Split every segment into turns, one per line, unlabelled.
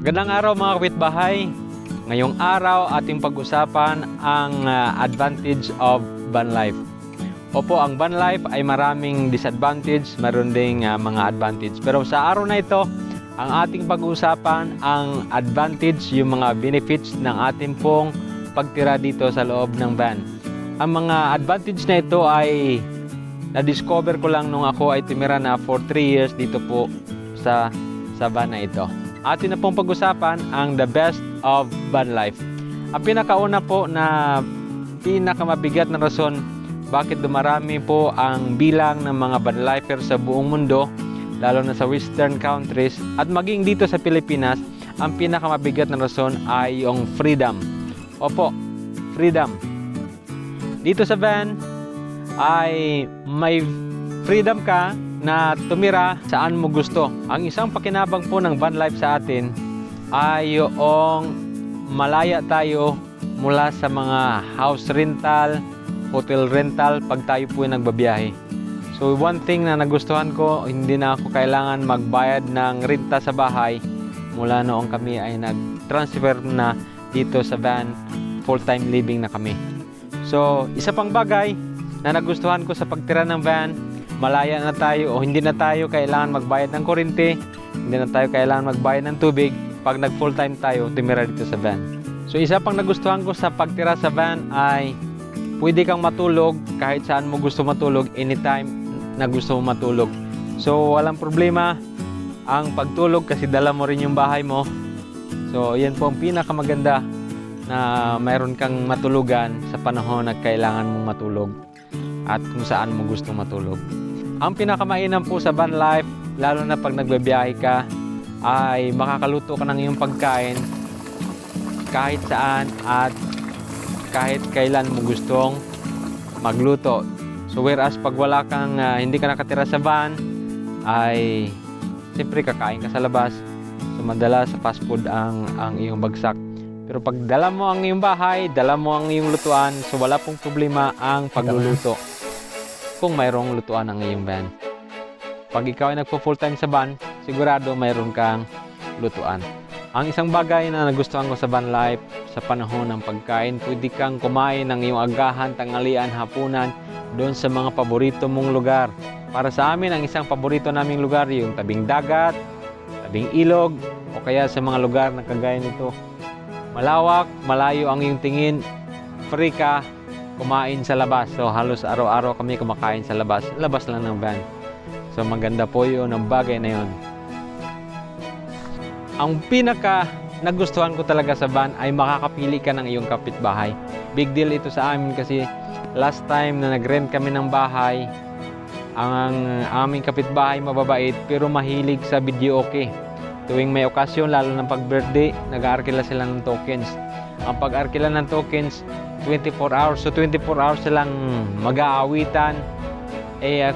Magandang araw mga kapitbahay. Ngayong araw ating pag-usapan ang advantage of van life. Opo, ang van life ay maraming disadvantage, meron ding mga advantage. Pero sa araw na ito, ang ating pag-usapan ang advantage, yung mga benefits ng ating pong pagtira dito sa loob ng van. Ang mga advantage na ito ay na-discover ko lang nung ako ay tumira na for 3 years dito po sa van na ito. Atin na pong pag-usapan ang the best of van life. Ang pinakauna po na pinakamabigyan na rason bakit dumarami po ang bilang ng mga van lifers sa buong mundo, lalo na sa western countries at maging dito sa Pilipinas, ang pinakamabigat na rason ay yung freedom. Opo, freedom. Dito sa van ay may freedom ka na tumira saan mo gusto. Ang isang pakinabang po ng van life sa atin ay yung malaya tayo mula sa mga house rental, hotel rental pag tayo po ay nagbabiyahe. So one thing na nagustuhan ko, hindi na ako kailangan magbayad ng renta sa bahay mula noong kami ay nag-transfer na dito sa van, full-time living na kami. So isa pang bagay na nagustuhan ko sa pagtira ng van, malaya na tayo o hindi na tayo kailangan magbayad ng kuryente, hindi na tayo kailangan magbayad ng tubig pag nag full time tayo tumira dito sa van. So isa pang nagustuhan ko sa pagtira sa van ay pwede kang matulog kahit saan mo gusto matulog, anytime na gusto mo matulog. So walang problema ang pagtulog kasi dala mo rin yung bahay mo. So yan po ang pinakamaganda na mayroon kang matulugan sa panahon na kailangan mong matulog at kung saan mo gusto matulog. Ang pinakamainam po sa van life, lalo na pag nagbabiyahe ka, ay makakaluto ka ng iyong pagkain kahit saan at kahit kailan mo gustong magluto. So whereas pag wala kang hindi ka nakatira sa van, ay siyempre kakain ka sa labas. So madalas sa fast food ang iyong bagsak. Pero pag dala mo ang iyong bahay, dala mo ang iyong lutuan, so wala pong problema ang pagluluto kung mayroong lutuan ang iyong van. Pag ikaw ay nagpo full time sa van, sigurado mayroon kang lutuan. Ang isang bagay na nagustuhan ko sa van life, sa panahon ng pagkain, pwede kang kumain ng iyong agahan, tanghalian, hapunan doon sa mga paborito mong lugar. Para sa amin, ang isang paborito naming lugar yung tabing dagat, tabing ilog, o kaya sa mga lugar na kagaya nito. Malawak, malayo ang iyong tingin, free ka kumain sa labas. So halos araw-araw kami kumakain sa labas lang ng van. So maganda po yun, ang bagay na yun. Ang pinaka nagustuhan ko talaga sa van ay makakapili ka ng iyong kapitbahay. Big deal ito sa amin kasi last time na nag-rent kami ng bahay, ang aming kapitbahay mababait pero mahilig sa video okay. Tuwing may okasyon, lalo ng pag-birthday, nag-aarkila sila ng tokens. Ang pag-arkila ng tokens, 24 hours. So 24 hours silang mag-aawitan.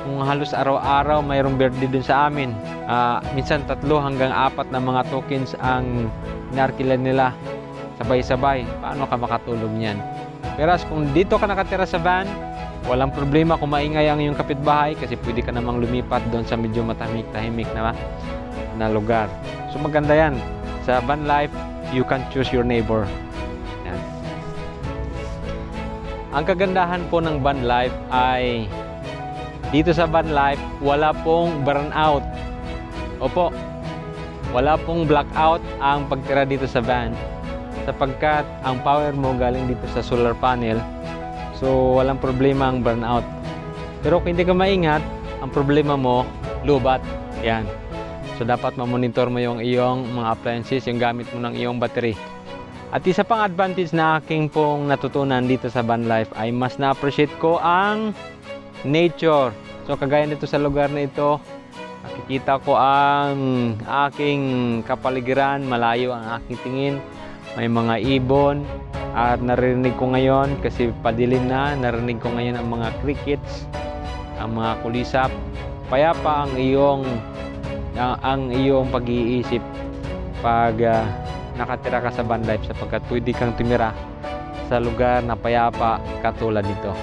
Kung halos araw-araw mayroong birthday dun sa amin. Minsan 3 hanggang 4 na mga tokens ang inarkila nila. Sabay-sabay. Paano ka makatulog niyan? Pero kung dito ka nakatira sa van, walang problema kung maingay ang iyong kapitbahay kasi pwede ka namang lumipat doon sa medyo matahimik na lugar. So maganda yan. Sa van life, you can choose your neighbor. Yan. Ang kagandahan po ng van life ay dito sa van life, wala pong burnout. Opo, wala pong blackout ang pagtira dito sa van sapagkat ang power mo galing dito sa solar panel. So walang problema ang burnout. Pero kung hindi ka maingat, ang problema mo, lubat. Yan. So dapat ma-monitor mo yung iyong mga appliances, yung gamit mo ng iyong battery. At isa pang advantage na aking pong natutunan dito sa van life ay mas na-appreciate ko ang nature. So kagaya nito sa lugar na ito, nakikita ko ang aking kapaligiran, malayo ang aking tingin. May mga ibon at narinig ko ngayon kasi padilim na, narinig ko ngayon ang mga crickets, ang mga kulisap. Payapa ang iyong pag-iisip pag nakatira ka sa van life sapagkat pwede kang tumira sa lugar na payapa katulad nito.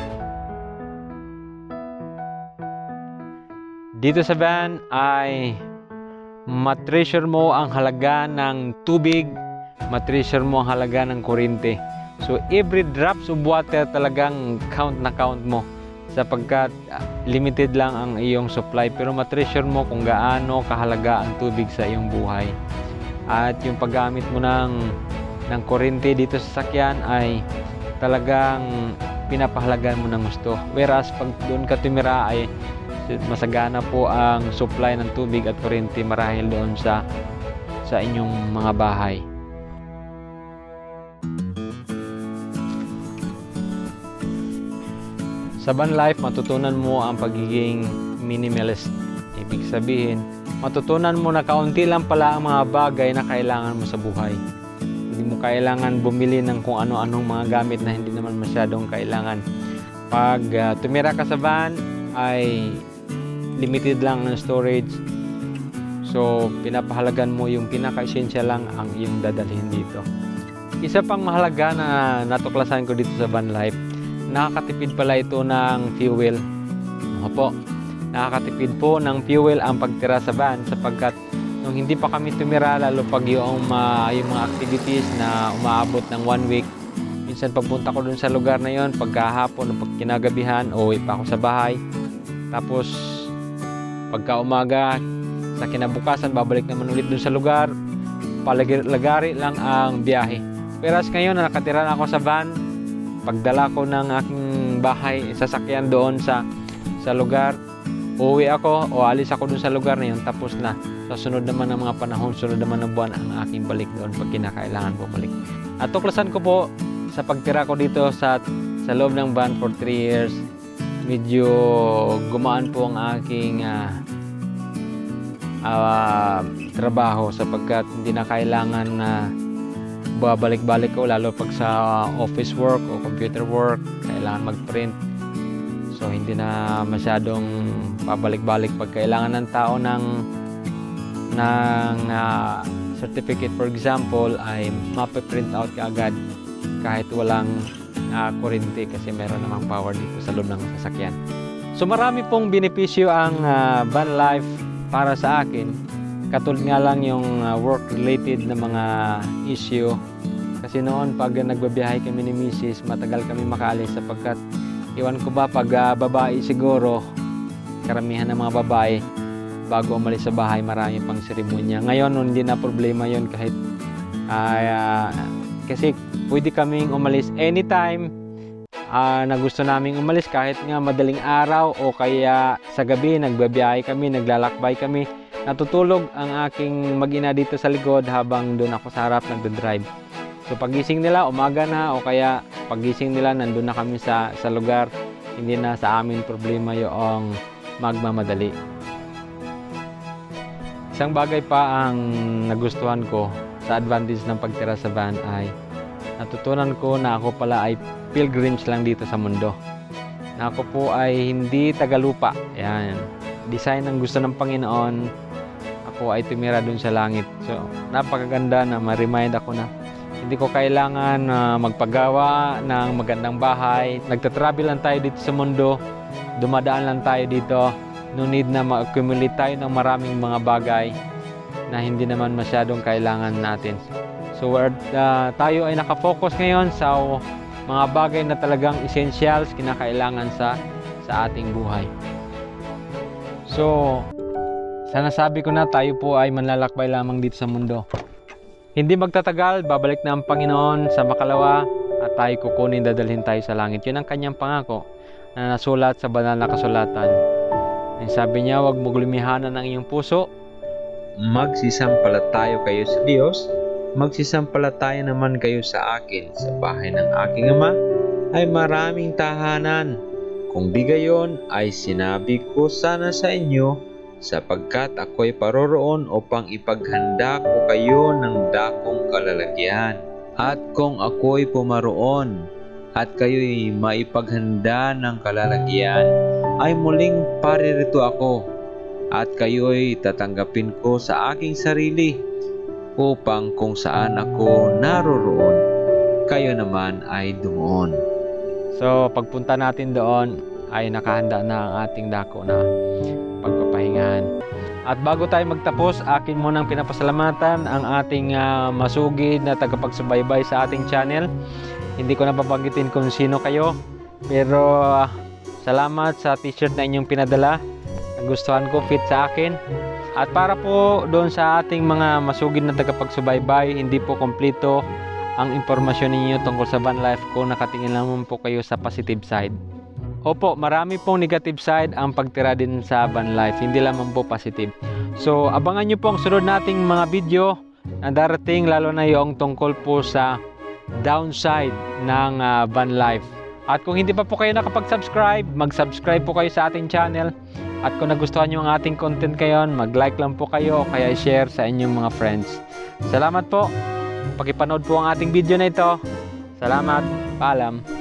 Dito sa van ay matreasure mo ang halaga ng tubig, matreasure mo ang halaga ng kuryente. So every drops of water talagang count na count mo, sapagkat limited lang ang iyong supply, pero matreasure mo kung gaano kahalaga ang tubig sa iyong buhay. At yung paggamit mo ng kuryente dito sa sasakyan ay talagang pinapahalagan mo ng gusto. Whereas pag doon ka tumira ay masagana po ang supply ng tubig at kuryente marahil doon sa inyong mga bahay. Sa van life, matutunan mo ang pagiging minimalist. Ibig sabihin, matutunan mo na kaunti lang pala ang mga bagay na kailangan mo sa buhay. Hindi mo kailangan bumili ng kung ano-anong mga gamit na hindi naman masyadong kailangan. Pag tumira ka sa van, ay limited lang ang storage. So, pinapahalagan mo yung pinaka-essential lang ang iyong dadalhin dito. Isa pang mahalaga na natuklasan ko dito sa van life, nakakatipid pala ito ng fuel. Opo, nakakatipid po ng fuel ang pagtira sa van, sapagkat nung hindi pa kami tumira, lalo pag yung mga activities na umaabot ng 1 week, minsan pagpunta ko dun sa lugar na yon, pagkahapon o pag kinagabihan, uwi pa ako sa bahay. Tapos pagka umaga, sa kinabukasan, babalik naman ulit dun sa lugar, palagari lang ang biyahe. Whereas ngayon na nakatira na ako sa van, pagdala ko ng aking bahay, sasakyan doon sa lugar, uwi ako o alis ako doon sa lugar na yun, tapos na. Sa sunod naman ng mga panahon, sunod naman ng buwan ang aking balik doon pag kinakailangan bumalik. At tuklasan ko po sa pagtira ko dito sa loob ng van for 3 years, medyo gumaan po ang aking trabaho, sapagkat hindi na kailangan na babalik-balik ko, lalo pag sa office work o computer work, kailangan mag-print. So hindi na masyadong pabalik-balik pag kailangan ng tao ng certificate, for example, ay mape-print out ka agad kahit walang kuryente, kasi meron namang power dito sa loob ng sasakyan. So marami pong benepisyo ang van life para sa akin. Katulad nga lang yung work-related na mga issue. Kasi noon, pag nagbabiyahe kami ni Mrs., matagal kami makaalis, sapagkat iwan ko ba, pag babae siguro, karamihan ng mga babae, bago umalis sa bahay, marami pang seremonya. Ngayon, hindi na problema yon, kahit kasi pwede kaming umalis anytime na gusto naming umalis, kahit nga madaling araw o kaya sa gabi, nagbabiyahe kami, naglalakbay kami. Natutulog ang aking mag-ina dito sa likod habang doon ako sa harap nagdadrive. So pagising nila, umaga na, o kaya pagising nila, nandun na kami sa lugar. Hindi na sa amin problema yung magmamadali. Isang bagay pa ang nagustuhan ko sa advantage ng pagtira sa van ay natutunan ko na ako pala ay pilgrims lang dito sa mundo. Na ako po ay hindi tagalupa. Yan. Design ng gusto ng Panginoon, ako ay tumira dun sa langit. So, napakaganda na ma-remind ako na hindi ko kailangan magpagawa ng magandang bahay. Nagtatravel lang tayo dito sa mundo. Dumadaan lang tayo dito. No need na ma-accumulate tayo ng maraming mga bagay na hindi naman masyadong kailangan natin. So, tayo ay nakafocus ngayon sa mga bagay na talagang essentials, kinakailangan sa ating buhay. So, sana sabi ko na, tayo po ay manlalakbay lamang dito sa mundo. Hindi magtatagal, babalik na ang Panginoon sa makalawa at tayo kukunin, dadalhin tayo sa langit. Yun ang kanyang pangako na nasulat sa banal na kasulatan. Ang sabi niya, huwag mo lumihanan ang iyong puso. Magsisampalataya kayo sa Diyos, magsisampalataya naman kayo sa akin. Sa bahay ng aking Ama ay maraming tahanan. Kung di gayon ay sinabi ko sana sa inyo, sapagkat ako'y paroroon upang ipaghanda ko kayo ng dakong kalalagyan. At kung ako'y pumaroon at kayo'y maipaghanda ng kalalagyan, ay muling paririto ako at kayo'y tatanggapin ko sa aking sarili, upang kung saan ako naroroon, kayo naman ay dumoon. So pagpunta natin doon ay nakahanda na ang ating dako na pagpapahingahan. At bago tayo magtapos, akin munang pinapasalamatan ang ating masugid na tagapagsubaybay sa ating channel. Hindi ko napapanggitin kung sino kayo, pero salamat sa t-shirt na inyong pinadala. Nagustuhan ko, fit sa akin. At para po doon sa ating mga masugid na tagapagsubaybay, hindi po kompleto ang impormasyon ninyo tungkol sa van life ko. Nakatingin lang po kayo sa positive side. Opo, marami pong negative side ang pagtira din sa van life, hindi lamang po positive. So, abangan nyo po ang sunod nating mga video na darating, lalo na yung tungkol po sa downside ng van life. At kung hindi pa po kayo nakapag-subscribe, mag-subscribe po kayo sa ating channel. At kung nagustuhan nyo ang ating content ngayon, mag-like lang po kayo o kaya share sa inyong mga friends. Salamat po. Pakipanood po ang ating video na ito. Salamat. Paalam.